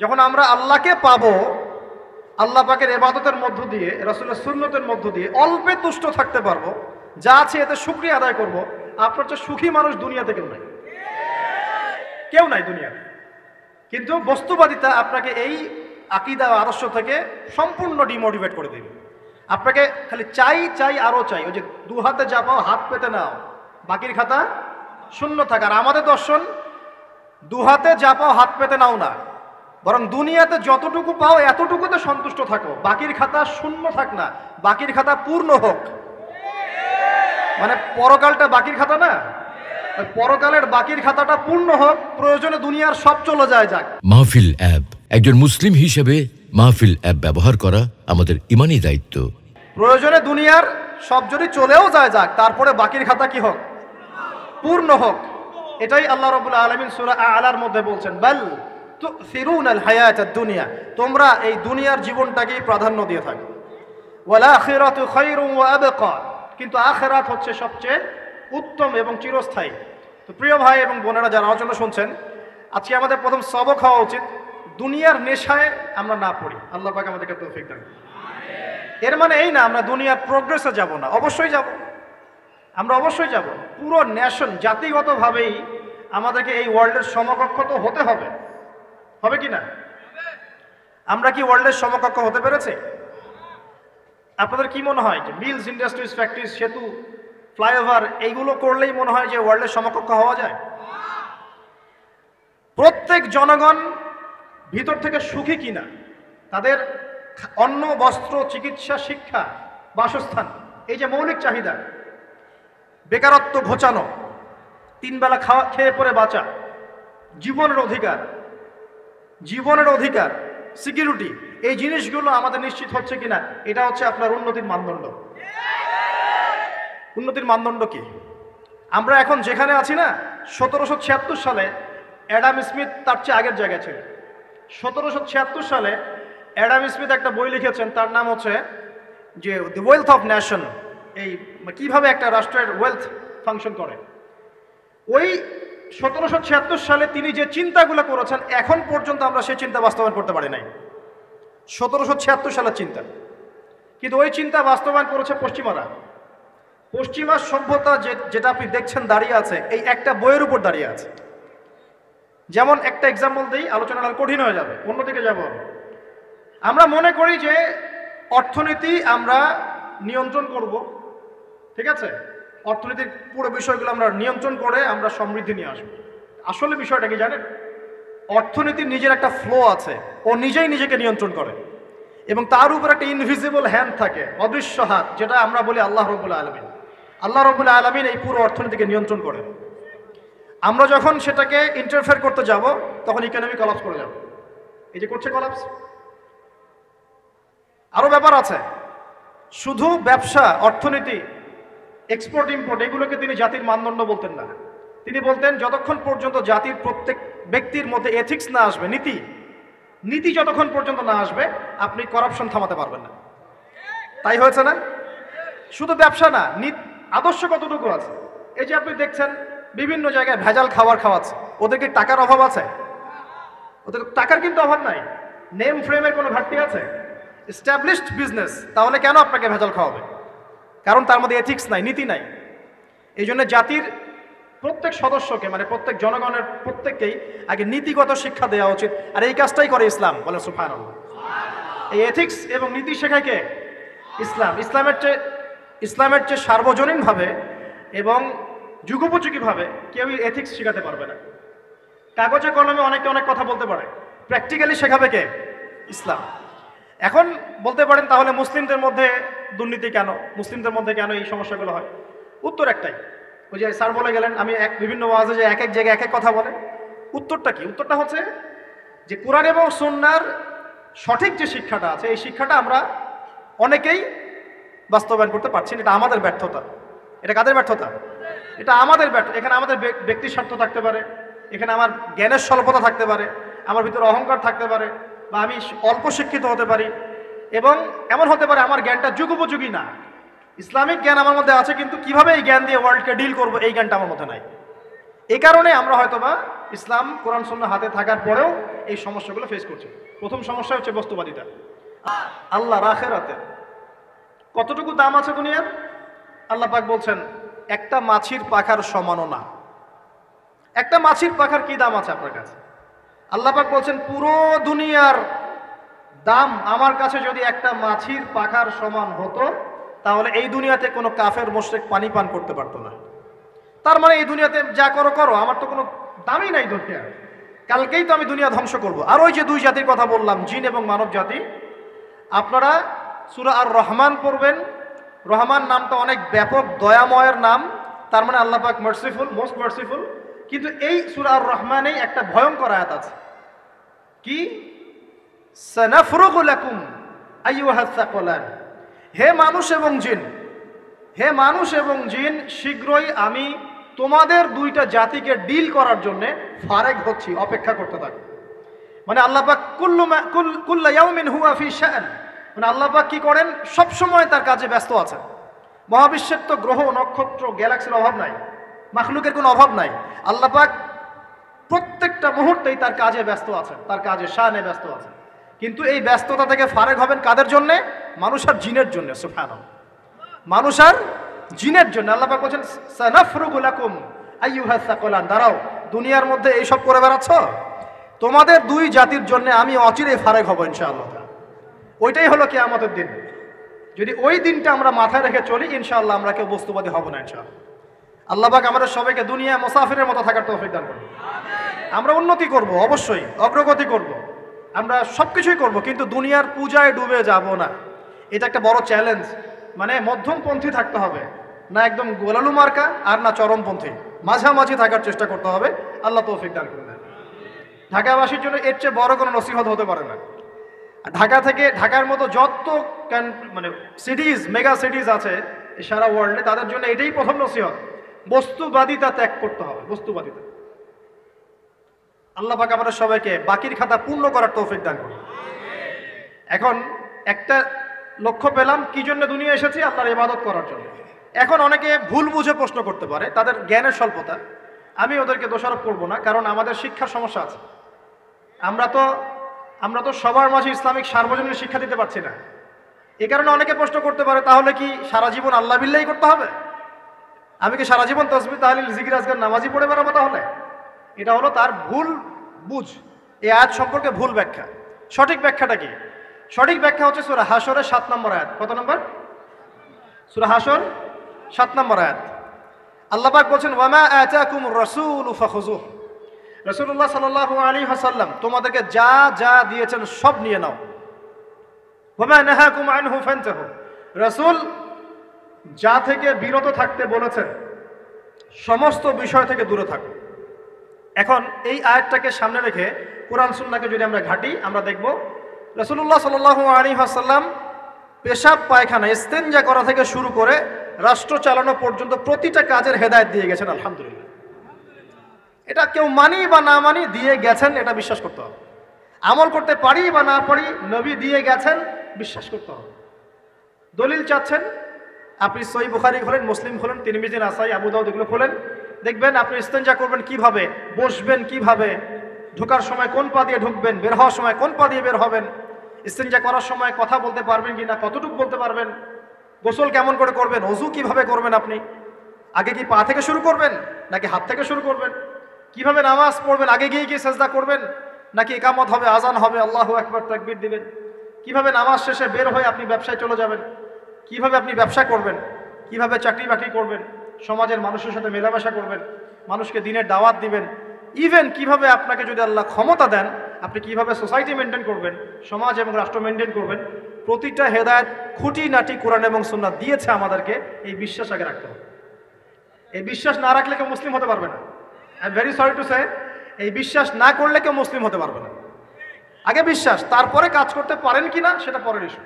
যখন আমরা আল্লাহকে পাবো, আল্লাহ পাকের ইবাদতের মধ্য দিয়ে, রাসূলের সুন্নতের মধ্য দিয়ে অল্পে তুষ্ট থাকতে পারবো, যা আছে এতে শুকরিয়া আদায় করব, আপনার চেয়ে সুখী মানুষ দুনিয়াতে কেউ নাই, কেউ নাই দুনিয়াতে। কিন্তু বস্তুবাদিতা আপনাকে এই আকীদা ও আদর্শ থেকে সম্পূর্ণ ডিমোটিভেট করে দেবে। আপনাকে খালি চাই চাই আরো চাই, ওই যে দু হাতে যা পাও হাত পেতে নাও, বাকির খাতা শূন্য থাক। আর আমাদের দর্শন দু হাতে যা পাও হাত পেতে নাও না, বরং দুনিয়াতে যতটুকু পাও এতটুকুতে সন্তুষ্ট থাকো, বাকির খাতা শূন্য থাক না, বাকির খাতা পূর্ণ হোক। মানে পরকালটা বাকির খাতা না, পরকালের বাকির খাতাটা পূর্ণ হোক, প্রয়োজনে দুনিয়ার সব চলে যায় যাক। মাহফিল অ্যাপ, একজন মুসলিম হিসেবে মাহফিল অ্যাপ ব্যবহার করা আমাদের ঈমানী দায়িত্ব। প্রয়োজনে দুনিয়ার সব যদি চলেও যায় যাক, তারপরে বাকির খাতা কি হোক? পূর্ণ হোক। এটাই আল্লাহ রাব্বুল আলামিন সূরা আ'লার মধ্যে বলছেন, বাল তুসিরুনাল হায়াতাদ দুনিয়া, তোমরা এই দুনিয়ার জীবনটাকেই প্রাধান্য দিয়ে থাকো, ওয়াল আখিরাতু খায়রুন ওয়া আবকা, কিন্তু আখিরাত হচ্ছে সবচেয়ে উত্তম এবং চিরস্থায়ী। তো প্রিয় ভাই এবং বোনেরা যারা আলোচনা শুনছেন, আজকে আমাদের প্রথম সবক হওয়া উচিত দুনিয়ার নেশায় আমরা না পড়ি। আল্লাহ পাক আমাদেরকে তৌফিক দান। এর মানে এই না আমরা দুনিয়ার প্রোগ্রেসে যাব না, অবশ্যই যাব, আমরা অবশ্যই যাব। পুরো ন্যাশন জাতিগতভাবেই আমাদেরকে এই ওয়ার্ল্ডের সমকক্ষ তো হতে হবে, হবে কি না? আমরা কি ওয়ার্ল্ডের সমকক্ষ হতে পেরেছি? আপনাদের কি মনে হয় যে মিলস, ইন্ডাস্ট্রিজ, ফ্যাক্টরিজ, সেতু, ফ্লাইওভার এইগুলো করলেই মনে হয় যে ওয়ার্ল্ডের সমকক্ষ হওয়া যায়? প্রত্যেক জনগণ ভিতর থেকে সুখী কিনা, তাদের অন্ন, বস্ত্র, চিকিৎসা, শিক্ষা, বাসস্থান, এই যে মৌলিক চাহিদা, বেকারত্ব ঘোচানো, তিন বেলা খেয়ে পরে বাঁচা, জীবনের অধিকার, জীবনের অধিকার, সিকিউরিটি, এই জিনিসগুলো আমাদের নিশ্চিত হচ্ছে কিনা, এটা হচ্ছে আপনার উন্নতির মানদণ্ড। উন্নতির মানদণ্ড কি? আমরা এখন যেখানে আছি না, 1776 সালে অ্যাডাম স্মিথ তার চেয়ে আগের জায়গায় ছিল। 1776 সালে অ্যাডাম স্মিথ একটা বই লিখেছেন, তার নাম হচ্ছে যে দ্য ওয়েলথ অফ নেশন, এই কিভাবে একটা রাষ্ট্রের ওয়েলথ ফাংশন করে। ওই 1776 সালে তিনি যে চিন্তাগুলো করেছেন, এখন পর্যন্ত আমরা সেই চিন্তা বাস্তবায়ন করতে পারি নাই। 1776 সালের চিন্তা, কিন্তু ওই চিন্তা বাস্তবায়ন করেছে পশ্চিমারা। পশ্চিমা সভ্যতা যেটা আপনি দেখছেন দাঁড়িয়ে আছে, এই একটা বইয়ের উপর দাঁড়িয়ে আছে। যেমন একটা এক্সাম্পল দিই, আলোচনাটা কঠিন হয়ে যাবে, অন্যদিকে যাব। আমরা মনে করি যে অর্থনীতি আমরা নিয়ন্ত্রণ করব, ঠিক আছে, অর্থনীতির পুরো বিষয়গুলো আমরা নিয়ন্ত্রণ করে আমরা সমৃদ্ধি নিয়ে আসবো। আসলে বিষয়টা কি জানেন? অর্থনীতির নিজের একটা ফ্লো আছে, ও নিজেই নিজেকে নিয়ন্ত্রণ করে, এবং তার উপর একটা ইনভিজিবল হ্যান্ড থাকে, অদৃশ্য হাত, যেটা আমরা বলি আল্লাহ রাব্বুল আলামিন। আল্লাহ রাব্বুল আলামিন এই পুরো অর্থনীতিকে নিয়ন্ত্রণ করেন। আমরা যখন সেটাকে ইন্টারফেয়ার করতে যাব, তখন ইকোনমি কলাপস করে যাবে। এই যে করছে কলাপস। আরো ব্যাপার আছে, শুধু ব্যবসা, অর্থনীতি, এক্সপোর্ট ইম্পোর্ট, এগুলোকে তিনি জাতির মানদণ্ড বলতেন না। তিনি বলতেন যতক্ষণ পর্যন্ত জাতির প্রত্যেক ব্যক্তির মধ্যে এথিক্স না আসবে, নীতি যতক্ষণ পর্যন্ত না আসবে, আপনি করাপশন থামাতে পারবেন না। তাই হয়েছে না? শুধু ব্যবসা না, আদর্শ কতটুকু আছে? এই যে আপনি দেখছেন বিভিন্ন জায়গায় ভেজাল খাবার খাওয়াচ্ছে, ওদের কি টাকার অভাব আছে? ওদের টাকার কিন্তু অভাব নাই। নেম ফ্রেমের কোনো ঘাটতি আছে? এস্টাবলিশড বিজনেস, তাহলে কেন আপনাকে ভেজাল খাওয়াবে? কারণ তার মধ্যে এথিক্স নাই, নীতি নাই। এই জন্য জাতির প্রত্যেক সদস্যকে, মানে প্রত্যেক জনগণের প্রত্যেককেই আগে নীতিগত শিক্ষা দেওয়া উচিত। আর এই কাজটাই করে ইসলাম, বলে সুবহানাল্লাহ। এই এথিক্স এবং নীতি শেখায় কে? ইসলাম। ইসলামের চেয়ে সার্বজনীনভাবে এবং যুগোপযোগীভাবে কেউই এথিক্স শেখাতে পারবে না। কাগজে কলমে অনেকে অনেক কথা বলতে পারে, প্র্যাকটিক্যালি শেখাবে কে? ইসলাম। এখন বলতে পারেন তাহলে মুসলিমদের মধ্যে দুর্নীতি কেন, মুসলিমদের মধ্যে কেন এই সমস্যাগুলো হয়? উত্তর একটাই, ওই যে স্যার বলে গেলেন, আমি বিভিন্ন ওয়াজে যে এক এক জায়গায় এক এক কথা বলে। উত্তরটা কি? উত্তরটা হচ্ছে যে কোরআন এবং সুন্নাহর সঠিক যে শিক্ষাটা আছে, এই শিক্ষাটা আমরা অনেকেই বাস্তবায়ন করতে পারছি না। এটা আমাদের ব্যর্থতা। এটা কাদের ব্যর্থতা? এটা আমাদের ব্যর্থতা। এখানে আমাদের ব্যক্তির স্বার্থ থাকতে পারে, এখানে আমার জ্ঞানের স্বল্পতা থাকতে পারে, আমার ভিতরে অহংকার থাকতে পারে, বা আমি অল্প শিক্ষিত হতে পারি, এবং এমন হতে পারে আমার জ্ঞানটা যুগোপযোগী না। ইসলামিক জ্ঞান আমার মধ্যে আছে, কিন্তু কিভাবে এই জ্ঞান দিয়ে ওয়ার্ল্ডকে ডিল করবো, এই জ্ঞানটা আমার মধ্যে নাই। এই কারণে আমরা হয়তোবা ইসলাম কোরআন সুন্নাহ হাতে থাকার পরেও এই সমস্যাগুলো ফেস করছে। প্রথম সমস্যা হচ্ছে বস্তুবাদিতা। আল্লাহর আখিরাতে কতটুকু দাম আছে দুনিয়ার? আল্লাহ পাক বলছেন একটা মাছির পাখার সমানও না। একটা মাছির পাখার কি দাম আছে আপনার কাছে? আল্লাহ পাক বলছেন পুরো দুনিয়ার দাম আমার কাছে যদি একটা মাছির পাখার সমান হতো, তাহলে এই দুনিয়াতে কোনো কাফের মুশরিক পানি পান করতে পারতো না। তার মানে এই দুনিয়াতে যা করো করো, আমার তো কোনো দামই নাই দুনিয়া, কালকেই তো আমি দুনিয়া ধ্বংস করব। আর ওই যে দুই জাতির কথা বললাম, জিন এবং মানব জাতি, আপনারা সূরা আর রহমান পড়বেন। রহমান নামটা অনেক ব্যাপক, দয়াময়ের নাম, তার মানে আল্লাহ পাক মার্সিফুল, মোস্ট মার্সিফুল। কিন্তু এই সূরা আর রহমানেই একটা ভয়ঙ্কর আয়াত আছে, কি? সানাফরুগু লাকুম আইয়ুহাস সাকলান, হে মানুষ এবং জিন, হে মানুষ এবং জিন, শীঘ্রই আমি তোমাদের দুইটা জাতিকে ডিল করার জন্য ফারেক হচ্ছি, অপেক্ষা করতে থাকো। মানে আল্লাহ পাক কুল্লু ইয়াউমিন হুয়া ফি শাআন, মানে আল্লাহ পাক কি করেন? সব সময় তার কাজে ব্যস্ত আছেন। মহাবিশ্বের তো গ্রহ নক্ষত্র গ্যালাক্সির অভাব নাই, মাখলুকের কোনো অভাব নাই। আল্লাহ পাক প্রত্যেকটা মুহূর্তেই তার কাজে ব্যস্ত আছেন, তার কাজে শানে ব্যস্ত আছেন। কিন্তু এই ব্যস্ততা থেকে ফারেক হবেন কাদের জন্য? মানুষ আর জিনের জন্য। সুবহানাল্লাহ, মানুষ আর জিনের জন্য। আল্লাহ পাক বলেন সানাফরুগু লাকুম আইয়ুহাস সাকলান, দাঁড়াও, দুনিয়ার মধ্যে এইসব করে বেড়াচ্ছ, তোমাদের দুই জাতির জন্য আমি অচিরেই ফারেক হব ইনশাআল্লাহ। ওইটাই হলো কিয়ামতের দিন। যদি ওই দিনটা আমরা মাথায় রেখে চলি, ইনশাআল্লাহ আমরা কেউ বস্তুবাদী হব না ইনশাআল্লাহ। আল্লাহ পাক আমাদের সবাইকে দুনিয়া মুসাফিরের মতো থাকার তৌফিক দান করুন। আমরা উন্নতি করব, অবশ্যই অগ্রগতি করব, আমরা সবকিছুই করব, কিন্তু দুনিয়ার পূজায় ডুবে যাব না। এটা একটা বড় চ্যালেঞ্জ। মানে মধ্যমপন্থী থাকতে হবে, না একদম গোলালু মার্কা আর না চরমপন্থী, মাঝামাঝি থাকার চেষ্টা করতে হবে। আল্লাহ তৌফিক দান করুন। ঢাকাবাসীর জন্য এর চেয়ে বড় কোনো নসিহত হতে পারে না। ঢাকা থেকে, ঢাকার মতো যত মানে সিটিজ, মেগা সিটিজ আছে সারা ওয়ার্ল্ডে, তাদের জন্য এটাই প্রথম নসিহত, বস্তুবাদিতা ত্যাগ করতে হবে, বস্তুবাদিতা। আল্লাহ পাক আমাদের সবাইকে বাকির খাতা পূর্ণ করার তৌফিক দান করুন। এখন একটা লক্ষ্য পেলাম, কি জন্য দুনিয়া এসেছি? আল্লাহর ইবাদত করার জন্য। এখন অনেকে ভুল বুঝে প্রশ্ন করতে পারে, তাদের জ্ঞানের স্বল্পতা। আমি ওদেরকে দোষারোপ করব না, কারণ আমাদের শিক্ষার সমস্যা আছে। আমরা তো সবার মাঝে ইসলামিক সার্বজনীন শিক্ষা দিতে পারছি না। এই কারণে অনেকে প্রশ্ন করতে পারে, তাহলে কি সারা জীবন আল্লাহ বিল্লাহি করতে হবে? আমি কি সারা জীবন তাসবিহ তাহলিল জিকির আজকার নামাজি পড়ে বেড়াবো? তাহলে এটা হলো তার ভুল বুঝ। এই আয়াত সম্পর্কে ভুল ব্যাখ্যা। সঠিক ব্যাখ্যাটা কি? সঠিক ব্যাখ্যা হচ্ছে সূরা হাশরের 7 নম্বর আয়াত। কত নম্বর? সূরা হাশর 7 নম্বর আয়াত। আল্লাহ পাক বলেন, ওয়ামা আতাকুমুর রাসূলু ফাখুযুহ, রাসূলুল্লাহ সাল্লাল্লাহু আলাইহি ওয়াসাল্লাম তোমাদেরকে যা যা দিয়েছেন সব নিয়ে নাও। ওয়ামা নাহাকুম আনহু ফান্তাহু, রাসূল যা থেকে বিরত থাকতে বলেছেন সমস্ত বিষয় থেকে দূরে থাকো। এখন এই আয়াতটাকে সামনে রেখে কোরআন সুন্নাহকে যদি আমরা ঘাঁটি, আমরা দেখব রাসূলুল্লাহ সাল্লাল্লাহু আলাইহি ওয়াসাল্লাম পেশাব পায়খানা ইস্তেনজা করা থেকে শুরু করে রাষ্ট্র চালানো পর্যন্ত প্রতিটা কাজের হেদায়েত দিয়ে গেছেন। আলহামদুলিল্লাহ, এটা কেউ মানি বা না মানি, দিয়ে গেছেন, এটা বিশ্বাস করতে হবে। আমল করতে পারি বা না পারি, নবী দিয়ে গেছেন, বিশ্বাস করতে হবে। দলিল চাচ্ছেন, আপনি সহিহ বুখারী খোলেন, মুসলিম খোলেন, তিরমিজি, নাসাই, আবু দাউদ, এগুলো খোলেন, দেখবেন আপনি ইস্তেনজা করবেন কিভাবে, বসবেন কিভাবে, ঢোকার সময় কোন পা দিয়ে ঢুকবেন, বের হওয়ার সময় কোন পা দিয়ে বের হবেন, ইস্তেনজা করার সময় কথা বলতে পারবেন কিনা, কতটুকু বলতে পারবেন, গোসল কেমন করে করবেন, ওযু কিভাবে করবেন, আপনি আগে কি পা থেকে শুরু করবেন নাকি হাত থেকে শুরু করবেন, কিভাবে নামাজ পড়বেন, আগে গিয়ে গিয়ে সেজদা করবেন নাকি ইকামত হবে, আজান হবে, আল্লাহু আকবার তাকবীর দিবেন, কিভাবে নামাজ শেষে বের হয়ে আপনি ব্যবসায় চলে যাবেন, কিভাবে আপনি ব্যবসা করবেন, কিভাবে চাকরি বাকরি করবেন, সমাজের মানুষের সাথে মেলামেশা করবেন, মানুষকে দিনের দাওয়াত দিবেন, ইভেন কিভাবে আপনাকে যদি আল্লাহ ক্ষমতা দেন আপনি কিভাবে সোসাইটি মেনটেন করবেন, সমাজ এবং রাষ্ট্র মেনটেন করবেন, প্রতিটা হেদায়েত খুঁটিনাটি কোরআন এবং সুন্নাহ দিয়েছে আমাদেরকে। এই বিশ্বাস আগে রাখতে হবে। এই বিশ্বাস না রাখলে কেউ মুসলিম হতে পারবে না। I am very sorry to say, এই বিশ্বাস না করলে কেউ মুসলিম হতে পারবে না। আগে বিশ্বাস, তারপরে কাজ করতে পারেন কিনা সেটা পরের ইস্যু।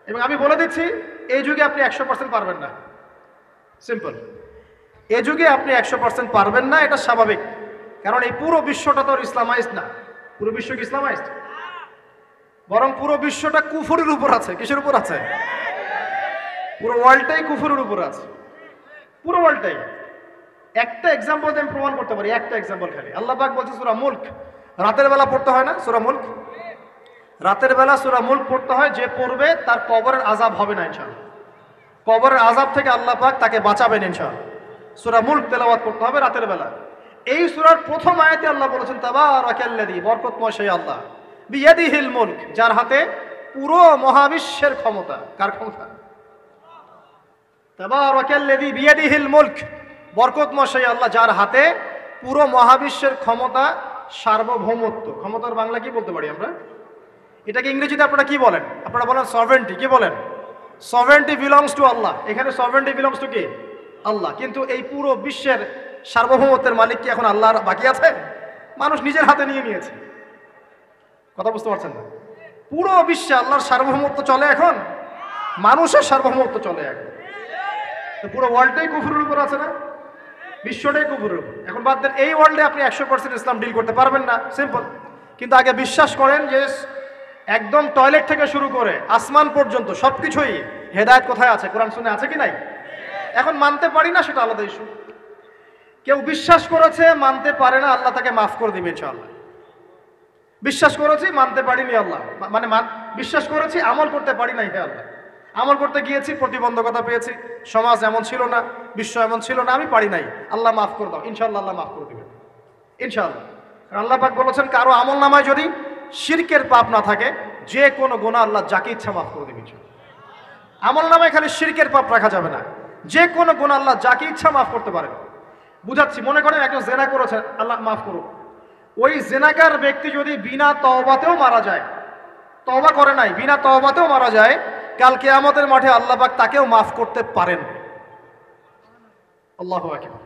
এবং আমি বলে দিচ্ছি, এই যুগে আপনি 100% পারবেন না। সিম্পল, এই যুগে আপনি 100% পারবেন না, এটা স্বাভাবিক। কারণ এই পুরো বিশ্বটা তো ইসলামাইজড না। পুরো বিশ্ব কি ইসলামাইজড? বরং পুরো বিশ্বটা কুফরের উপর আছে। কিসের উপর আছে? পুরো ওয়ার্ল্ডটাই কুফরের উপর আছে, পুরো ওয়ার্ল্ডটাই। একটা এক্সাম্পল দিয়ে আমি প্রমাণ করতে পারি, একটা এক্সাম্পল খালি। আল্লাহ পাক বলছে সূরা মুলক, রাতের বেলা পড়তে হয় না সূরা মুলক? রাতের বেলা সূরা মুলক পড়তে হয়, যে পড়বে তার কবরের আযাব হবে না ইনশাআল্লাহ। কবরের আযাব থেকে আল্লাহ পাক তাকে বাঁচাবেন ইনশাআল্লাহ। সূরা মুলক তেলাওয়াত করতে হবে রাতের বেলা। এই সূরার প্রথম আয়াতে আল্লাহ বলেছেন তাবারাকাল্লাযী, বরকতময় সেই আল্লাহ, বিয়াদিহিল মুলক, যার হাতে পুরো মহাবিশ্বের ক্ষমতা। কার ক্ষমতা? তাবারাকাল্লাযী বিয়াদিহিল মুলক, বরকতময় সেই আল্লাহ যার হাতে পুরো মহাবিশ্বের ক্ষমতা, সার্বভৌমত্ব। ক্ষমতার বাংলা কি বলতে পারি আমরা? এটাকে ইংরেজিতে আপনারা কি বলেন? আপনারা বলেন সভারেন্টি। কি বলেন? সভারেন্টি বিলংস টু আল্লাহ। এখানে সভারেন্টি বিলংস টু কি? আল্লাহ। কিন্তু এই পুরো বিশ্বের সার্বভৌমত্বের মালিক কি এখন আল্লাহর বাকি আছে? মানুষ নিজের হাতে নিয়ে নিয়েছে। কথা বুঝতে পারছেন না? পুরো বিশ্বে আল্লাহর সার্বভৌমত্ব চলে এখন, মানুষের সার্বভৌমত্ব চলে এখন। তো পুরো ওয়ার্ল্ডটাই কুফরের উপর আছে না? বিশ্বটাই কুফরের উপর। এখন বাদ দেন, এই ওয়ার্ল্ডে আপনি 100% ইসলাম ডিল করতে পারবেন না, সিম্পল। কিন্তু আগে বিশ্বাস করেন যে একদম টয়লেট থেকে শুরু করে আসমান পর্যন্ত সবকিছুই হেদায়েত কোথায় আছে, কোরআন শুনে আছে কি নাই? এখন মানতে পারি না, সেটা আলাদা ইস্যু। কেউ বিশ্বাস করেছে, মানতে পারে না, আল্লাহ তাকে মাফ করে দিবে ইনশাআল্লাহ। বিশ্বাস করেছি, মানতে পারিনি, আল্লাহ মানে বিশ্বাস করেছি, আমল করতে পারি নাই, হে আল্লাহ আমল করতে গিয়েছি, প্রতিবন্ধকতা পেয়েছি, সমাজ এমন ছিল না, বিশ্ব এমন ছিল না, আমি পারি নাই, আল্লাহ মাফ করে দাও। ইনশাআল্লাহ আল্লাহ মাফ করে দিবেন ইনশাআল্লাহ। আল্লাহ পাক বলেছেন কারো আমল নামায় যদি শিরকের পাপ না থাকে, যে কোনো গুনাহ আল্লাহ যাকে ইচ্ছা মাফ করে দিবেন। আমল নামায় খালি শিরকের পাপ রাখা যাবে না, যে কোনো গুনাহ আল্লাহ যাকে ইচ্ছা মাফ করতে পারেন। বুঝাচ্ছি, মনে করেন একজন জেনা করেছেন, আল্লাহ মাফ করুক। ওই জেনাকার ব্যক্তি যদি বিনা তওবাতেও মারা যায়, তওবা করে নাই, বিনা তওবাতেও মারা যায়, কাল কিয়ামতের মাঠে আল্লাহ পাক তাকেও মাফ করতে পারেন। আল্লাহু আকবার।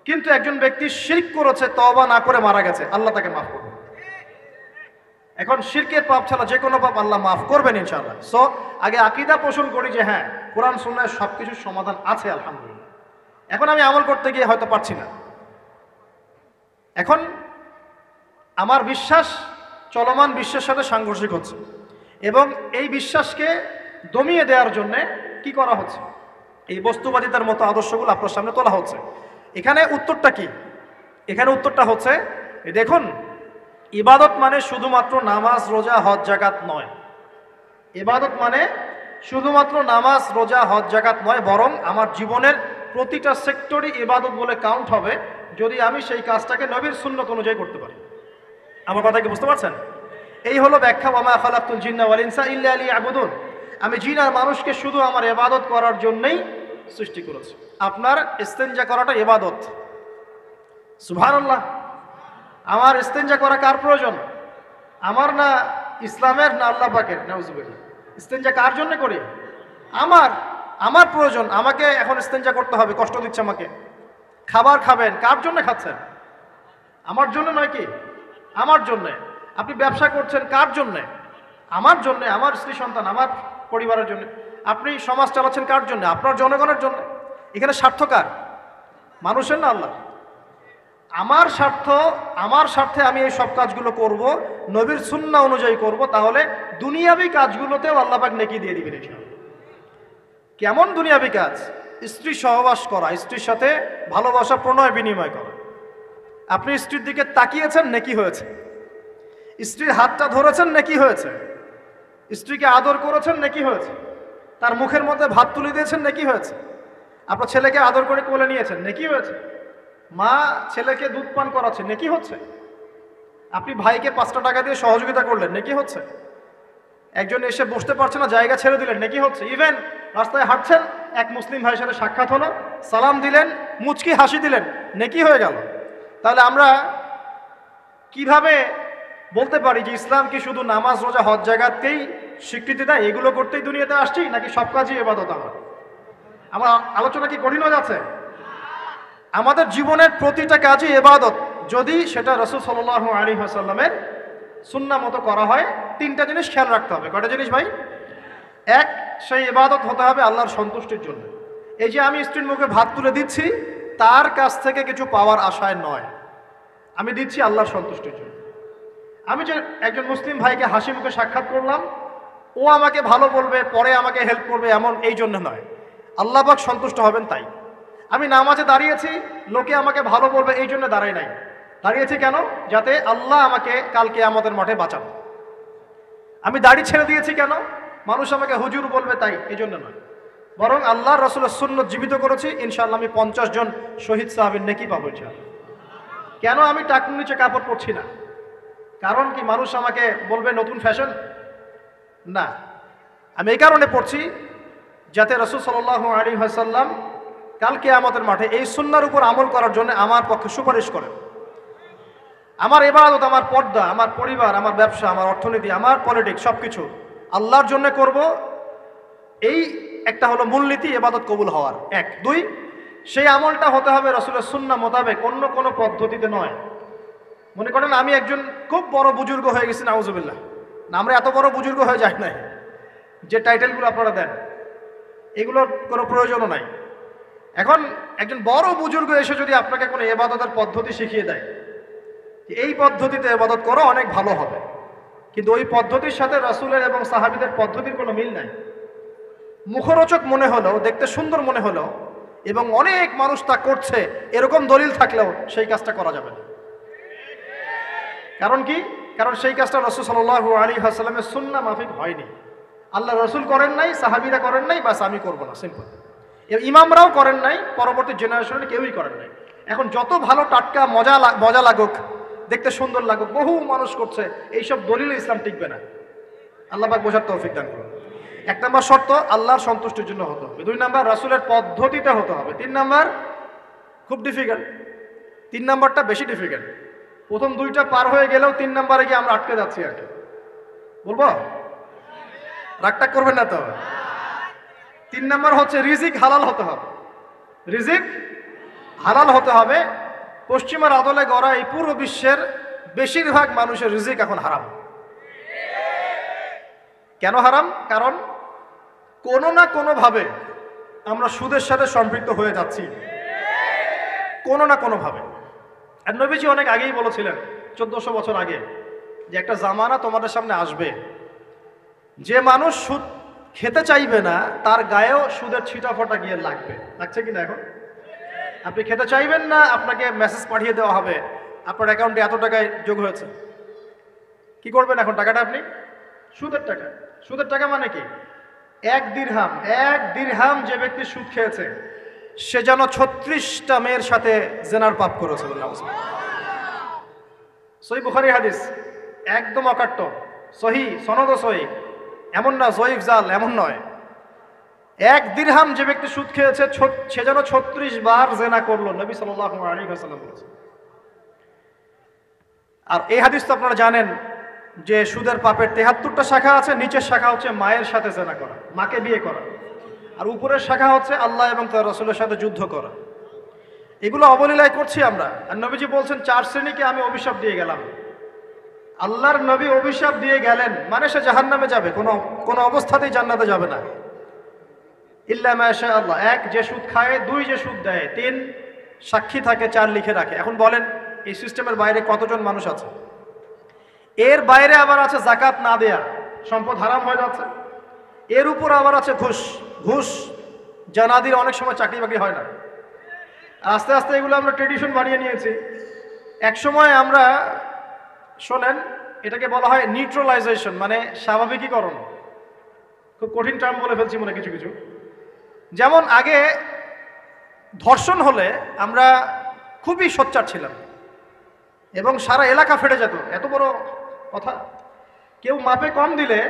কিন্তু একজন ব্যক্তি শিরক করেছে, তওবা না করে মারা গেছে, আল্লাহ তাকে মাফ করবেন। এখন শিরকের পাপ ছাড়া যে কোনো পাপ আল্লাহ মাফ করবেন ইনশাআল্লাহ। সো আগে আকীদা পোষণ করি যে হ্যাঁ, কোরআন সুন্নাহয় সবকিছুর সমাধান আছে আলহামদুলিল্লাহ। এখন আমি আমল করতে গিয়ে হয়তো পারছি না, এখন আমার বিশ্বাস চলমান বিশ্বের সাথে সাংঘর্ষিক হচ্ছে, এবং এই বিশ্বাসকে দমিয়ে দেওয়ার জন্য কি করা হচ্ছে? এই বস্তুবাদিতার মতো আদর্শগুলো আপনার সামনে তোলা হচ্ছে। এখানে উত্তরটা কি? এখানে উত্তরটা হচ্ছে, দেখুন, ইবাদত মানে শুধুমাত্র নামাজ, রোজা, হজ, যাকাত নয়। ইবাদত মানে শুধুমাত্র নামাজ, রোজা, হজ, যাকাত নয়, বরং আমার জীবনের প্রতিটা সেক্টরই ইবাদত বলে কাউন্ট হবে যদি আমি সেই কাজটাকে নবীর সুন্নত অনুযায়ী করতে পারি। আমার কথা কি বুঝতে পারছেন? এই হলো ব্যাখ্যা, ওয়া মা খালাকতুল জিন্না ওয়াল ইনসা ইল্লা লিয়াবুদুন। আমি জিন আর মানুষকে শুধু আমার ইবাদত করার জন্যই সৃষ্টি করেছি। আপনার ইস্তেনজা করাটা ইবাদত। সুবহানাল্লাহ। আমার ইস্তেনজা করা কার প্রয়োজন? আমার না ইসলামের, না আল্লাহ পাকের? নাউজুবিল্লাহ। ইস্তেনজা কার জন্য করি? আমার প্রয়োজন। আমাকে এখন ইস্তেনজা করতে হবে, কষ্ট দিচ্ছে আমাকে। খাবার খাবেন, কার জন্য খাচ্ছেন? আমার জন্য নয় কি? আমার জন্যে। আপনি ব্যবসা করছেন, কার জন্যে? আমার জন্যে, আমার স্ত্রী সন্তান, আমার পরিবারের জন্য। আপনি সমাজ চালাচ্ছেন কার জন্য? আপনার জনগণের জন্য। এখানে স্বার্থ কার? মানুষের না আল্লাহ? আমার স্বার্থে আমি এই সব কাজগুলো করব, নবীর সুন্নাহ অনুযায়ী করব, তাহলে দুনিয়াবি কাজগুলোতেও আল্লাহ পাক নেকি দিয়ে দিবেন ইনশাআল্লাহ। কেমন দুনিয়াবি কাজ? স্ত্রী সহবাস করা, স্ত্রীর সাথে ভালোবাসা, প্রণয় বিনিময় করা। আপনি স্ত্রীর দিকে তাকিয়েছেন, নেকি হয়েছে। স্ত্রীর হাতটা ধরেছেন, নেকি হয়েছে। স্ত্রীকে আদর করেছেন, নেকি হয়েছে। তার মুখের মধ্যে ভাত তুলে দিয়েছেন, নেকি হয়েছে। আপনার ছেলেকে আদর করে কোলে নিয়েছেন, নেকি হয়েছে। মা ছেলেকে দুধ পান করাচ্ছে, নেকি হচ্ছে। আপনি ভাইকে 5টা টাকা দিয়ে সহযোগিতা করলেন, নেকি হচ্ছে। একজন এসে বসতে পারছে না, জায়গা ছেড়ে দিলেন, নেকি হচ্ছে। ইভেন রাস্তায় হাঁটছেন, এক মুসলিম ভাইয়ের সাথে সাক্ষাৎ হলো, সালাম দিলেন, মুচকি হাসি দিলেন, নেকি হয়ে গেল। তাহলে আমরা কিভাবে বলতে পারি যে ইসলাম কি শুধু নামাজ, রোজা, হজ, যাকাতকেই স্বীকৃতি দেয়, এগুলো করতেই দুনিয়াতে আসছি, নাকি সব কাজই ইবাদত? আমার আলোচনা কি কঠিন হয়ে যাচ্ছে? আমাদের জীবনের প্রতিটা কাজই ইবাদত, যদি সেটা রাসূল সাল্লাল্লাহু আলাইহি ওয়াসাল্লামের সুন্নাহ মতো করা হয়। 3টা জিনিস খেয়াল রাখতে হবে। কয়টা জিনিস ভাই? এক, সেই ইবাদত হতে হবে আল্লাহর সন্তুষ্টির জন্য। এই যে আমি স্ত্রীর মুখে ভাত তুলে দিচ্ছি, তার কাছ থেকে কিছু পাওয়ার আশায় নয়, আমি দিচ্ছি আল্লাহর সন্তুষ্টির জন্য। আমি যে একজন মুসলিম ভাইকে হাসি মুখে সাক্ষাৎ করলাম, ও আমাকে ভালো বলবে, পরে আমাকে হেল্প করবে, এমন এই জন্য নয়, আল্লাহ পাক সন্তুষ্ট হবেন তাই। আমি নামাজে দাঁড়িয়েছি, লোকে আমাকে ভালো বলবে এই জন্য দাঁড়াই নাই। দাঁড়িয়েছি কেন? যাতে আল্লাহ আমাকে কালকে আমাদের মাঠে বাঁচান। আমি দাড়ি ছেড়ে দিয়েছি কেন? মানুষ আমাকে হুজুর বলবে তাই, এই জন্য নয়, বরং আল্লাহ রসুলের সুন্নত জীবিত করেছি। ইনশাআল্লাহ আমি 50 জন শহীদ সাহাবীর নেকি পাবো ইনশাআল্লাহ। কেন আমি টাকুর নিচে কাপড় পরছি না? কারণ কি মানুষ আমাকে বলবে নতুন ফ্যাশন? না, আমি এই কারণে পড়ছি যাতে রাসূল সাল্লাল্লাহু আলাইহি ওয়াসাল্লাম কালকে আমাদের মাঠে এই সুন্নাহর উপর আমল করার জন্য আমার পক্ষে সুপারিশ করেন। আমার ইবাদত, আমার পর্দা, আমার পরিবার, আমার ব্যবসা, আমার অর্থনীতি, আমার পলিটিক্স সবকিছু আল্লাহর জন্য করব। এই একটা হলো মূলনীতি ইবাদত কবুল হওয়ার। 1 2 সেই আমলটা হতে হবে রাসূলের সুন্নাহ মোতাবেক, অন্য কোনো পদ্ধতিতে নয়। মনে করেন আমি একজন খুব বড় বুজুর্গ হয়ে গেছি, নাউজুবিল্লাহ। না, আমরা এত বড় বুজুর্গ হয়ে যাই নাই যে টাইটেলগুলো আপনারা দেন, এগুলোর কোনো প্রয়োজনও নাই। এখন একজন বড় বুজুর্গ এসে যদি আপনাকে কোনো ইবাদতের পদ্ধতি শিখিয়ে দেয়, এই পদ্ধতিতে ইবাদত করো, অনেক ভালো হবে, কিন্তু ওই পদ্ধতির সাথে রাসূলের এবং সাহাবীদের পদ্ধতির কোনো মিল নাই। মুখরোচক মনে হলো, দেখতে সুন্দর মনে হলো, এবং অনেক মানুষ তা করছে এরকম দলিল থাকলেও সেই কাজটা করা যাবে না। কারণ কি? কারণ সেই কাজটা রাসূল সাল্লাল্লাহু আলাইহি ওয়াসাল্লামের সুন্নাহ মাফিক হয়নি। আল্লাহ রাসূল করেন নাই, সাহাবীরা করেন নাই, বাস আমি করব না, সিম্পল। ইমামরাও করেন নাই, পরবর্তী জেনারেশনে কেউই করেন নাই। এখন যত ভালো টাটকা মজা লাগুক, দেখতে সুন্দর লাগুক, বহু মানুষ করছে, এইসব দলিল ইসলাম টিকবে না। আল্লাহ পাক বোঝার তৌফিক দান করুন। 1 নম্বর শর্ত আল্লাহর সন্তুষ্টির জন্য হতে হবে। 2 নম্বর রাসূলের পদ্ধতিতে হতে হবে। 3 নম্বর খুব ডিফিকাল্ট, 3 নম্বরটা বেশি ডিফিকাল্ট। প্রথম 2টা পার হয়ে গেলেও 3 নম্বরে গিয়ে আমরা আটকে যাচ্ছি আর কি। বলবো? রাগটা করবেন না তো? 3 নম্বর হচ্ছে রিজিক হালাল হতে হবে। রিজিক হালাল হতে হবে। পশ্চিমার আদলে গড়া এই পুরো বিশ্বের বেশিরভাগ মানুষের রিজিক এখন হারাম। কেন হারাম? কারণ কোনো না কোনোভাবে আমরা সুদের সাথে সম্পৃক্ত হয়ে যাচ্ছি, কোনো না কোনোভাবে। আর নবীজি অনেক আগেই বলেছিলেন, 1400 বছর আগে, যে একটা জামানা তোমাদের সামনে আসবে, যে মানুষ সুদ খেতে চাইবে না তার গায়েও সুদের ছিটাফোঁটা গিয়ে লাগবে। লাগছে কিনা? এখন আপনি খেতে চাইবেন না, আপনাকে মেসেজ পাঠিয়ে দেওয়া হবে আপনার অ্যাকাউন্টে এত টাকায় যোগ হয়েছে। কি করবেন এখন? টাকাটা আপনি সুদের টাকা। সুদের টাকা মানে কি? 1 দিরহাম যে ব্যক্তি সুদ খেয়েছে সে যেন 36টা মেয়ের সাথে জেনার পাপ করেছে। সহিহ বুখারী হাদিস, একদম অকাট্য, সহিহ, সনদ সহিহ, এমন না জয়ীফ জাল, এমন নয়। 1 দিরহাম যে ব্যক্তি সুদ খেয়েছে সে যেন 36 বার জেনা করলো, নবী সাল্লাল্লাহু আলাইহি ওয়াসাল্লাম বলেছেন। আর এই হাদিস তো আপনারা জানেন যে সুদের পাপের 73টা শাখা আছে। নিচের শাখা হচ্ছে মায়ের সাথে জেনা করা, মাকে বিয়ে করা, আর উপরের শাখা হচ্ছে আল্লাহ এবং তার রাসূলের সাথে যুদ্ধ করা। এগুলো অবলীলায় করছি আমরা। আর নবীজি বলছেন 4 শ্রেণীকে আমি অভিশাপ দিয়ে গেলাম। আল্লাহর নবী অভিশাপ দিয়ে গেলেন মানে সে জাহান্নামে যাবে, কোনো অবস্থাতেই জান্নাতে যাবে না। ইল্লা মাশা আল্লাহ। 1 যে সুদ খায়, 2 যে সুদ দেয়, 3 সাক্ষী থাকে, 4 লিখে রাখে। এখন বলেন এই সিস্টেমের বাইরে কতজন মানুষ আছে? এর বাইরে আবার আছে যাকাত না দেয়া, সম্পদ হারাম হয়ে যাচ্ছে। এর উপর আবার আছে ঘুষ যা না দিলে অনেক সময় চাকরি বাকরি হয় না। আস্তে আস্তে এগুলো আমরা ট্রেডিশন বানিয়ে নিয়েছি। এক সময় আমরা, শোনেন, এটাকে বলা হয় নিউট্রালাইজেশন, মানে স্বাভাবিকীকরণ। খুব কঠিন টার্ম বলে ফেলছি মনে কিছু কিছু। যেমন আগে ধর্ষণ হলে আমরা খুবই সোচ্চার ছিলাম এবং সারা এলাকা ফেটে যেত, এত বড় কথা। কেউ মাপে কম দিলে,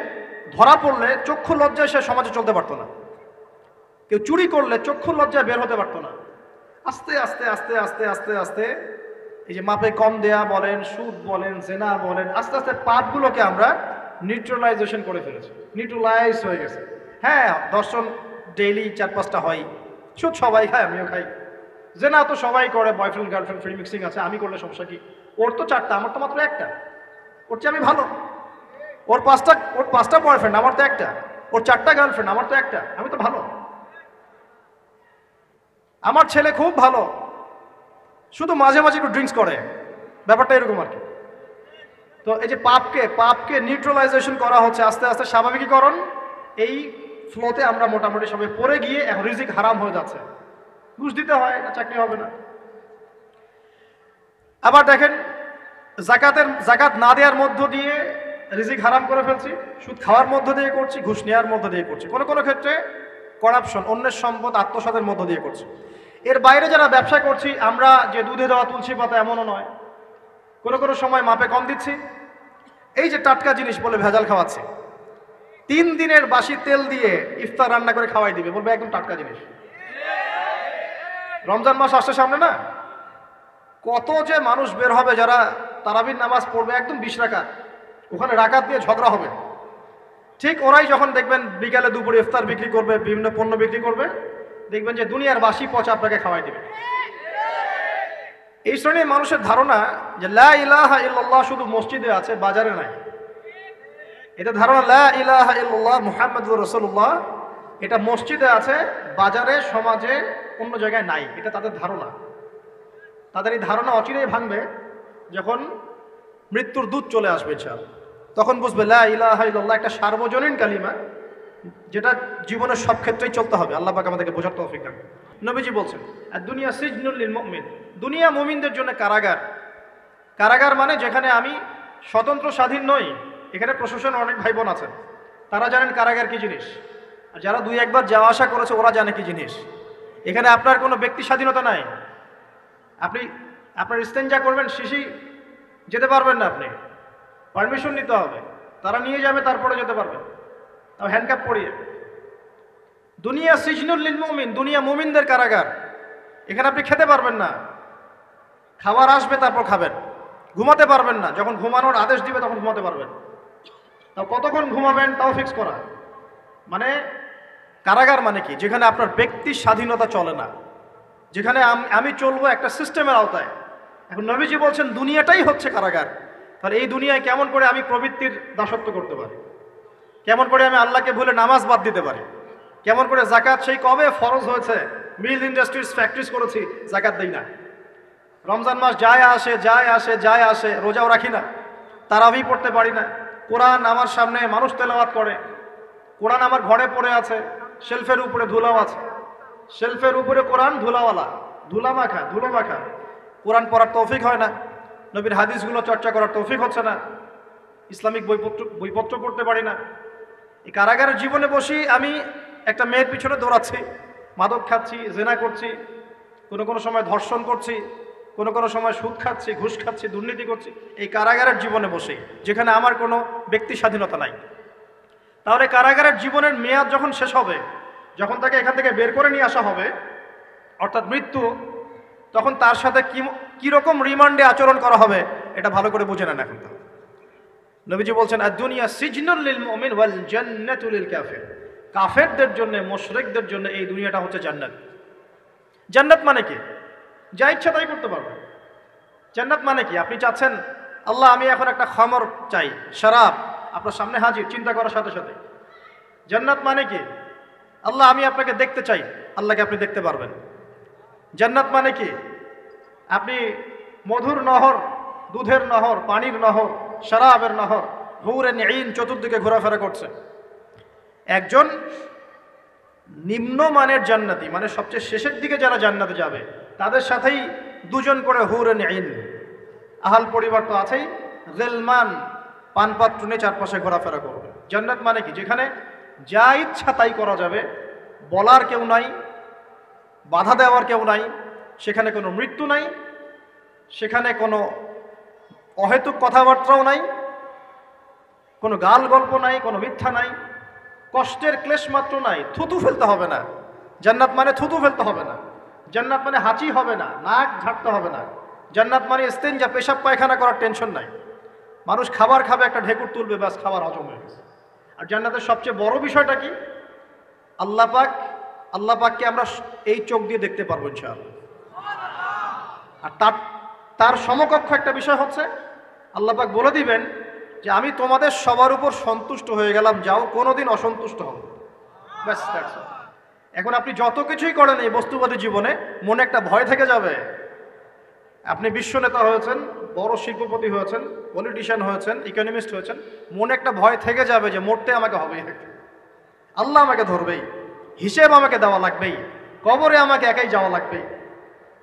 ধরা পড়লে চক্ষু লজ্জায় সে সমাজে চলতে পারতো না। কেউ চুরি করলে চক্ষু লজ্জায় বের হতে পারতো না। আস্তে আস্তে আস্তে আস্তে আস্তে আস্তে এই যে মাপে কম দেয়া বলেন, সুদ বলেন, জেনা বলেন, আস্তে আস্তে পাপগুলোকে আমরা নিউট্রালাইজেশন করে ফেলেছি, নিউট্রালাইজ হয়ে গেছে। হ্যাঁ, দর্শন ডেইলি 4-5টা হয়, সুদ সবাই খায়, আমিও খাই, জেনা তো সবাই করে, বয়ফ্রেন্ড গার্লফ্রেন্ড ফ্রি মিক্সিং আছে, আমি করলে সমস্যা কি? ওর তো 4টা, আমার তো মাত্র 1টা। ওর চেয়ে আমি ভালো। ওর 5টা বয়ফ্রেন্ড, আমার তো 1টা। ওর 4টা গার্লফ্রেন্ড, আমার তো 1টা। আমি তো ভালো। আমার ছেলে খুব ভালো, শুধু মাঝে মাঝে একটু ড্রিঙ্কস করে, ব্যাপারটা এরকম আর কি। তো এই যে পাপকে নিউট্রালাইজেশন করা হচ্ছে আস্তে আস্তে, স্বাভাবিকীকরণ। এই ফ্লোতে আমরা মোটামুটি সবাই পড়ে গিয়ে এখন রিজিক হারাম হয়ে যাচ্ছে। ঘুষ দিতে হয়, না চাকরি হবে না। আবার দেখেন জাকাত না দেওয়ার মধ্য দিয়ে রিজিক হারাম করে ফেলছি, সুদ খাওয়ার মধ্য দিয়ে করছি, ঘুষ নেওয়ার মধ্য দিয়ে করছি, কোনো কোনো ক্ষেত্রে করাপশন, অন্যের সম্পদ আত্মসাতের মধ্য দিয়ে করছি। এর বাইরে যারা ব্যবসা করছি, আমরা যে দুধে দেওয়া তুলসী পাতা এমনও নয়, কোনো কোনো সময় মাপে কম দিচ্ছি। এই যে টাটকা জিনিস বলে ভেজাল খাওয়াচ্ছে, 3 দিনের বাসি তেল দিয়ে ইফতার রান্না করে খাওয়াই দিবে, বলবে একদম টাটকা জিনিস। রমজান মাস আসছে সামনে না, কত যে মানুষ বের হবে যারা তারাবির নামাজ পড়বে একদম 20 রাকাত, ওখানে রাকাত দিয়ে ঝগড়া হবে। ঠিক ওরাই যখন দেখবেন বিকালে দুপুরে ইফতার বিক্রি করবে, বিভিন্ন পণ্য বিক্রি করবে, দেখবেন যে দুনিয়ার বাসি পচা আপনাকে খাওয়াই দিবে। এই শ্রেণীর মানুষের ধারণা যে লা ইলাহা ইল্লাল্লাহ শুধু মসজিদে আছে, বাজারে নাই। এটা ধারণা লা ইলাহা ইল্লাল্লাহ মুহাম্মাদুর রাসূলুল্লাহ এটা মসজিদে আছে, বাজারে সমাজে অন্য জায়গায় নাই। এটা তাদের ধারণা। তাদের এই ধারণা অচিরেই ভাঙবে যখন মৃত্যুর দূত চলে আসবে ইনশাআল্লাহ। তখন বুঝবে লা ইলাহা ইল্লাল্লাহ একটা সার্বজনীন কালিমা, যেটা জীবনের সব ক্ষেত্রেই চলতে হবে। আল্লাহ পাক আমাদেরকে বোঝার তৌফিক দান। নবীজি বলছেন আর দুনিয়া সিজনুল লিল মুমিন, দুনিয়া মুমিনদের জন্য কারাগার। কারাগার মানে যেখানে আমি স্বতন্ত্র স্বাধীন নই। এখানে প্রশাসনের অনেক ভাই বোন আছেন, তারা জানেন কারাগার কি জিনিস, আর যারা 2-1 বার যাওয়া আসা করেছে ওরা জানে কি জিনিস। এখানে আপনার কোনো ব্যক্তি স্বাধীনতা নাই। আপনি আপনার ইস্তেঞ্জা করবেন, শিশি যেতে পারবেন না, আপনি পারমিশন নিতে হবে, তারা নিয়ে যাবে, তারপরে যেতে পারবেন, তাও হ্যান্ডকাপ পরিয়ে। দুনিয়া সিজনুল লিল মুমিন, দুনিয়া মুমিনদের কারাগার। এখানে আপনি খেতে পারবেন না, খাবার আসবে তারপর খাবেন, ঘুমাতে পারবেন না, যখন ঘুমানোর আদেশ দিবে তখন ঘুমাতে পারবেন, তাও কতক্ষণ ঘুমাবেন তাও ফিক্স করা। মানে কারাগার মানে কি, যেখানে আপনার ব্যক্তি স্বাধীনতা চলে না, যেখানে আমি চলবো একটা সিস্টেমের আওতায়। এখন নবীজি বলছেন দুনিয়াটাই হচ্ছে কারাগার। তাহলে এই দুনিয়ায় কেমন করে আমি প্রবৃত্তির দাসত্ব করতে পারি, কেমন করে আমি আল্লাহকে ভুলে নামাজ বাদ দিতে পারি, কেমন করে জাকাত সেই কবে ফরজ হয়েছে, মিল ইন্ডাস্ট্রিজ ফ্যাক্টরিজ করেছি, জাকাত দেই না। রমজান মাস যায় আসে, রোজাও রাখি না, তারাবি পড়তে পারি না। কোরআন আমার সামনে মানুষ তেলাওয়াত করে, কোরআন আমার ঘরে পড়ে আছে, শেলফের উপরে ধুলাও আছে, শেলফের উপরে কোরআন ধুলাওয়ালা, ধুলো মাখা। কোরআন পড়ার তৌফিক হয় না, নবীর হাদিসগুলো চর্চা করার তৌফিক হচ্ছে না, ইসলামিক বইপত্র পড়তে পারি না। এই কারাগারের জীবনে বসি আমি একটা মেয়ের পিছনে দৌড়াচ্ছি, মাদক খাচ্ছি, জেনা করছি, কোনো সময় ধর্ষণ করছি, কোনো সময় সুদ খাচ্ছি, ঘুষ খাচ্ছি, দুর্নীতি করছি, এই কারাগারের জীবনে বসে, যেখানে আমার কোনো ব্যক্তি স্বাধীনতা নাই। তাহলে কারাগারের জীবনের মেয়াদ যখন শেষ হবে, যখন তাকে এখান থেকে বের করে নিয়ে আসা হবে, অর্থাৎ মৃত্যু, তখন তার সাথে কিরকম রিমান্ডে আচরণ করা হবে এটা ভালো করে বুঝে নেন। এখন নবীজি বলছেন আর দুনিয়া সিজনুল লিল মুমিন ওয়াল জান্নাতু লিল কাফির, কাফেরদের জন্য, মুশরিকদের জন্য এই দুনিয়াটা হচ্ছে জান্নাত। জান্নাত মানে কি, যা ইচ্ছা তাই করতে পারবেন। জান্নাত মানে কি, আপনি চাচ্ছেন আল্লাহ আমি এখন একটা খামর চাই, শরাব আপনার সামনে হাজির, চিন্তা করার সাথে সাথে। জান্নাত মানে কি, আল্লাহ আমি আপনাকে দেখতে চাই, আল্লাহকে আপনি দেখতে পারবেন। জান্নাত মানে কি, আপনি মধুর নহর, দুধের নহর, পানির নহর, শরাবের নহর, হুরে আইন চতুর্দিকে ঘোরাফেরা করছে। একজন নিম্নমানের জান্নাতি, মানে সবচেয়ে শেষের দিকে যারা জান্নাতে যাবে, তাদের সাথেই 2 জন করে হুরে আইন, আহাল পরিবার তো আছেই, গিলমান পানপাত্র নিয়ে চারপাশে ঘোরাফেরা করবে। জান্নাত মানে কি, যেখানে যা ইচ্ছা তাই করা যাবে, বলার কেউ নাই, বাধা দেওয়ার কেউ নাই, সেখানে কোনো মৃত্যু নাই, সেখানে কোনো অহেতুক কথাবার্তাও নাই, কোনো গাল গল্প নাই, কোনো মিথ্যা নাই, কষ্টের ক্লেশ মাত্র নাই, থুতু ফেলতে হবে না। জান্নাত মানে থুতু ফেলতে হবে না, জান্নাত মানে হাঁচি হবে না, নাক ঝাড়তে হবে না, জান্নাত মানে ইস্তেঞ্জা, পেশাব পায়খানা করার টেনশন নাই। মানুষ খাবার খাবে, একটা ঢেকুর তুলবে, ব্যাস খাবার হজম হয়ে গেছে। আর জান্নাতের সবচেয়ে বড় বিষয়টা কি, আল্লাহ পাককে আমরা এই চোখ দিয়ে দেখতে পারবো ইনশাআল্লাহ। আর তার সমকক্ষ একটা বিষয় হচ্ছে আল্লাহ পাক বলে দিবেন যে আমি তোমাদের সবার উপর সন্তুষ্ট হয়ে গেলাম, যাও কোনোদিন অসন্তুষ্ট হবে। ব্যাস, এখন আপনি যত কিছুই করেন এই বস্তুবাদী জীবনে, মনে একটা ভয় থেকে যাবে। আপনি বিশ্ব নেতা হয়েছেন, বড় শিল্পপতি হয়েছেন, পলিটিশিয়ান হয়েছেন, ইকোনমিস্ট হয়েছেন, মনে একটা ভয় থেকে যাবে যে মরতে আমাকে হবেই, আল্লাহ আমাকে ধরবেই, হিসেব আমাকে দেওয়া লাগবেই। কবরে আমাকে একাই যাওয়া লাগবে,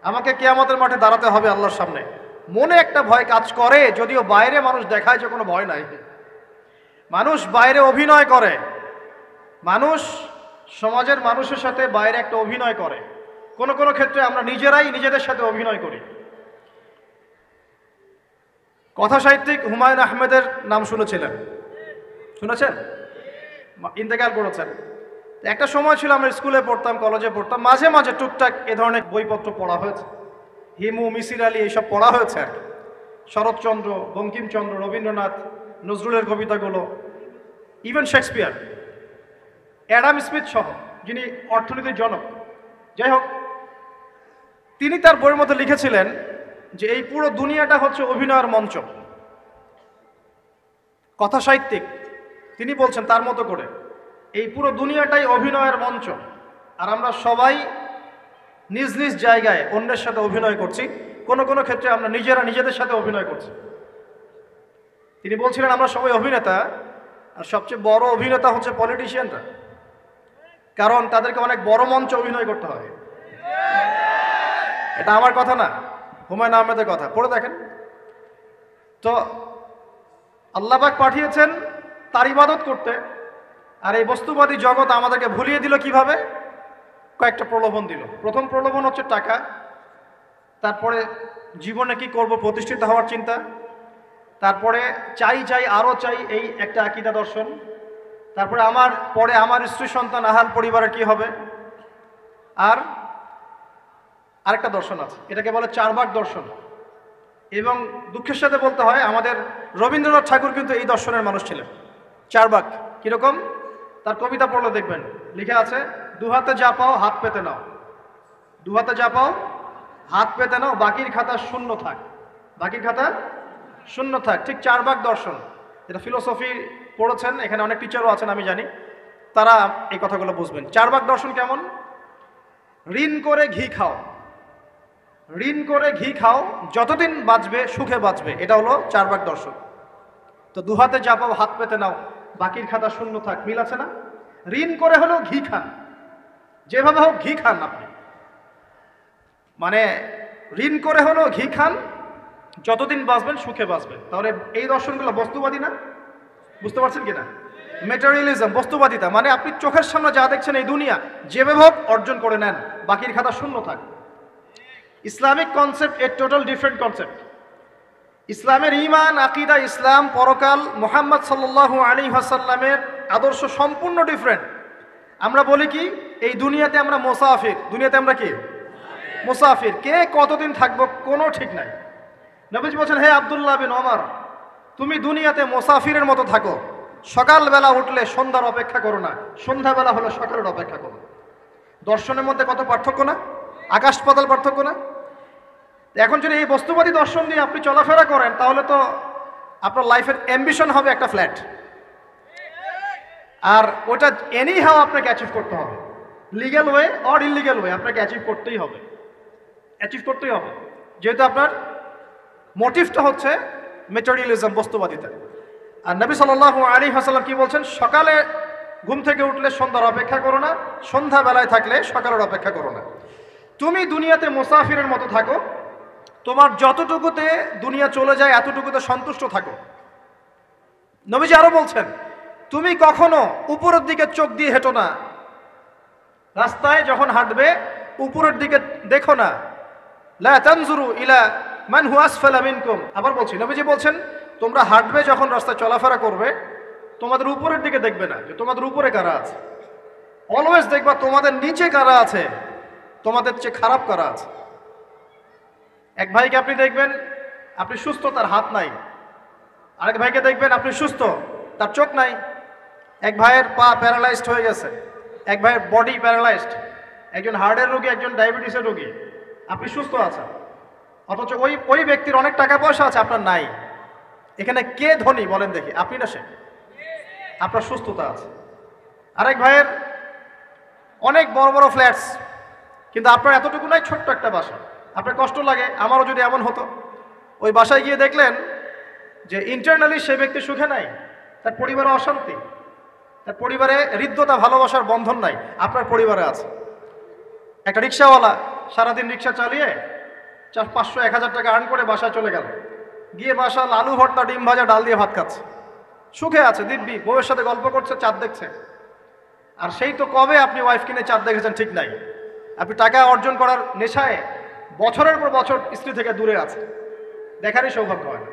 আমাকে কিয়ামতের মাঠে দাঁড়াতে হবে আল্লাহর সামনে। মনে একটা ভয় কাজ করে, যদিও বাইরে মানুষ দেখায় যে কোনো ভয় নাই। মানুষ বাইরে অভিনয় করে, মানুষ সমাজের মানুষের সাথে বাইরে একটা অভিনয় করে, কোনো কোনো ক্ষেত্রে আমরা নিজেরাই নিজেদের সাথে অভিনয় করি। কথা সাহিত্যিক হুমায়ুন আহমেদের নাম শুনেছিলেন? শুনেছেন? ইন্তেকাল করেছেন। একটা সময় ছিল আমরা স্কুলে পড়তাম, কলেজে পড়তাম, মাঝে মাঝে টুকটাক এ ধরনের বইপত্র পড়া হয়েছে। হিমু, মিসির আলী এইসব পড়া হয়েছে আর কি। শরৎচন্দ্র, বঙ্কিমচন্দ্র, রবীন্দ্রনাথ, নজরুলের কবিতাগুলো, ইভেন শেক্সপিয়ার, অ্যাডাম স্মিথ সহ, যিনি অর্থনীতির জনক। যাই হোক, তিনি তার বইয়ের মধ্যে লিখেছিলেন যে এই পুরো দুনিয়াটা হচ্ছে অভিনয়ের মঞ্চ। কথা সাহিত্যিক তিনি বলছেন তার মতো করে এই পুরো দুনিয়াটাই অভিনয়ের মঞ্চ, আর আমরা সবাই নিজ নিজ জায়গায় অন্যের সাথে অভিনয় করছি, কোনো কোনো ক্ষেত্রে আমরা নিজেরা নিজেদের সাথে অভিনয় করছি। তিনি বলছিলেন আমরা সবাই অভিনেতা, আর সবচেয়ে বড় অভিনেতা হচ্ছে পলিটিশিয়ানরা, কারণ তাদেরকে অনেক বড় মঞ্চে অভিনয় করতে হয়। এটা আমার কথা না, হুমায়ুন আহমেদের কথা, পড়ে দেখেন তো। আল্লাহ পাক পাঠিয়েছেন তার ইবাদত করতে, আর এই বস্তুবাদী জগৎ আমাদেরকে ভুলিয়ে দিল কিভাবে? কয়েকটা প্রলোভন দিল। প্রথম প্রলোভন হচ্ছে টাকা, তারপরে জীবনে কি করব প্রতিষ্ঠিত হওয়ার চিন্তা, তারপরে চাই চাই আরও চাই এই একটা আকীদা দর্শন, তারপরে আমার স্ত্রী সন্তান আহাল পরিবারের কি হবে, আর আরেকটা দর্শন আছে, এটাকে বলে চারবাক দর্শন। এবং দুঃখের সাথে বলতে হয় আমাদের রবীন্দ্রনাথ ঠাকুর কিন্তু এই দর্শনের মানুষ ছিলেন। চারবাক কিরকম? তার কবিতা পড়লে দেখবেন লিখে আছে, দুহাতে যা পাও হাত পেতে নাও, দুহাতে যা পাও হাত পেতে নাও, বাকির খাতা শূন্য থাক, বাকির খাতা শূন্য থাক। ঠিক চারবাক দর্শন, যেটা ফিলোসফি পড়েছেন, এখানে অনেক টিচারও আছেন আমি জানি, তারা এই কথাগুলো বুঝবেন। চারবাক দর্শন কেমন? ঋণ করে ঘি খাও, ঋণ করে ঘি খাও, যতদিন বাঁচবে সুখে বাঁচবে, এটা হলো চারবাক দর্শন। তো দুহাতে যা পাও হাত পেতে নাও, বাকির খাতা শূন্য থাক, মিল আছে না? ঋণ করে হলেও ঘি খান, যেভাবে হোক ঘি খান আপনি, মানে ঋণ করে হলেও ঘি খান, যতদিন বাঁচবেন সুখে বাঁচবেন। তাহলে এই দর্শনগুলো বস্তুবাদী না? বুঝতে পারছেন কিনা? ম্যাটেরিয়ালিজম, বস্তুবাদিতা, মানে আপনি চোখের সামনে যা দেখছেন এই দুনিয়া, যেভাবে হোক অর্জন করে নেন, বাকির খাতা শূন্য থাক। ইসলামিক কনসেপ্ট এ টোটাল ডিফারেন্ট কনসেপ্ট। ইসলামের ঈমান, আকীদা, ইসলাম, পরকাল, মুহাম্মদ সাল্লাল্লাহু আলাইহি ওয়াসাল্লামের আদর্শ সম্পূর্ণ ডিফারেন্ট। আমরা বলি কি, এই দুনিয়াতে আমরা মুসাফির, দুনিয়াতে আমরা কি মুসাফির, কে কতদিন থাকবো কোনো ঠিক নাই। নবীজি বলছেন, হে আব্দুল্লাহ বিন ওমর, তুমি দুনিয়াতে মুসাফিরের মতো থাকো, সকালবেলা উঠলে সন্ধ্যার অপেক্ষা করো না, সন্ধ্যাবেলা হলে সকালের অপেক্ষা করো। দর্শনের মধ্যে কত পার্থক্য না? আকাশ পাতাল পার্থক্য না? এখন যদি এই বস্তুবাদী দর্শন দিয়ে আপনি চলাফেরা করেন, তাহলে তো আপনার লাইফের অ্যাম্বিশন হবে একটা ফ্ল্যাট, আর ওটা এনি হাও আপনাকে অ্যাচিভ করতে হবে, legal way or illegal way, আপনাকে অ্যাচিভ করতেই হবে, অ্যাচিভ করতেই হবে, যেহেতু আপনার মোটিভটা হচ্ছে ম্যাটেরিয়ালিজম, বস্তুবাদিতা। আর নবী সাল্লাল্লাহু আলাইহি ওয়াসাল্লাম কি বলছেন? সকালে ঘুম থেকে উঠলে সন্ধ্যার অপেক্ষা করো না, সন্ধ্যাবেলায় থাকলে সকালের অপেক্ষা করো না। তুমি দুনিয়াতে মুসাফিরের মতো থাকো, তোমার যতটুকুতে দুনিয়া চলে যায় এতটুকুতে সন্তুষ্ট থাকো। নবীজি আরো বলছেন, তুমি কখনো উপরের দিকে চোখ দিয়ে হেঁটো না, রাস্তায় যখন হাঁটবে উপরের দিকে দেখো না, লা তানজুরু ইলা মান হুয়া আসফালা মিনকুম। আবার বলছি, নবীজি বলছেন তোমরা হাঁটবে যখন রাস্তায় চলাফেরা করবে, তোমাদের উপরের দিকে দেখবে না যে তোমাদের উপরে কারা আছে, অলওয়েজ দেখবা তোমাদের নিচে কারা আছে, তোমাদের চেয়ে খারাপ কারা আছে। এক ভাইকে আপনি দেখবেন আপনি সুস্থ, তার হাত নাই, আরেক ভাইকে দেখবেন আপনি সুস্থ, তার চোখ নাই। এক ভাইয়ের পা প্যারালাইজড হয়ে গেছে, এক ভাইয়ের বডি প্যারালাইজড, একজন হার্টের রোগী, একজন ডায়াবেটিসের রোগী, আপনি সুস্থ আছেন, অথচ ওই ব্যক্তির অনেক টাকা পয়সা আছে, আপনার নাই। এখানে কে ধনী বলেন দেখি, আপনি না সে? আপনার সুস্থতা আছে। আরেক ভাইয়ের অনেক বড় বড় ফ্ল্যাটস, কিন্তু আপনার এতটুকু নাই, ছোট্ট একটা বাসা। আপনার কষ্ট লাগে, আমারও যদি এমন হতো। ওই বাসায় গিয়ে দেখলেন যে ইন্টারনালি সে ব্যক্তি সুখে নাই, তার পরিবারে অশান্তি, তার পরিবারে হৃদ্যতা ভালোবাসার বন্ধন নাই, আপনার পরিবারে আছে। একটা রিক্সাওয়ালা সারাদিন রিক্সা চালিয়ে 500-1000 টাকা আর্ন করে বাসায় চলে গেল, গিয়ে বাসা আলু ভর্তা, ডিম ভাজা, ডাল দিয়ে ভাত খাচ্ছে, সুখে আছে দিব্যি, বউয়ের সাথে গল্প করছে, চাঁদ দেখছে। আর সেই তো কবে আপনি ওয়াইফ কিনে চাঁদ দেখেছেন ঠিক নাই, আপনি টাকা অর্জন করার নেশায় বছরের পর বছর স্ত্রী থেকে দূরে আছে, দেখারই সৌভাগ্য হয় না।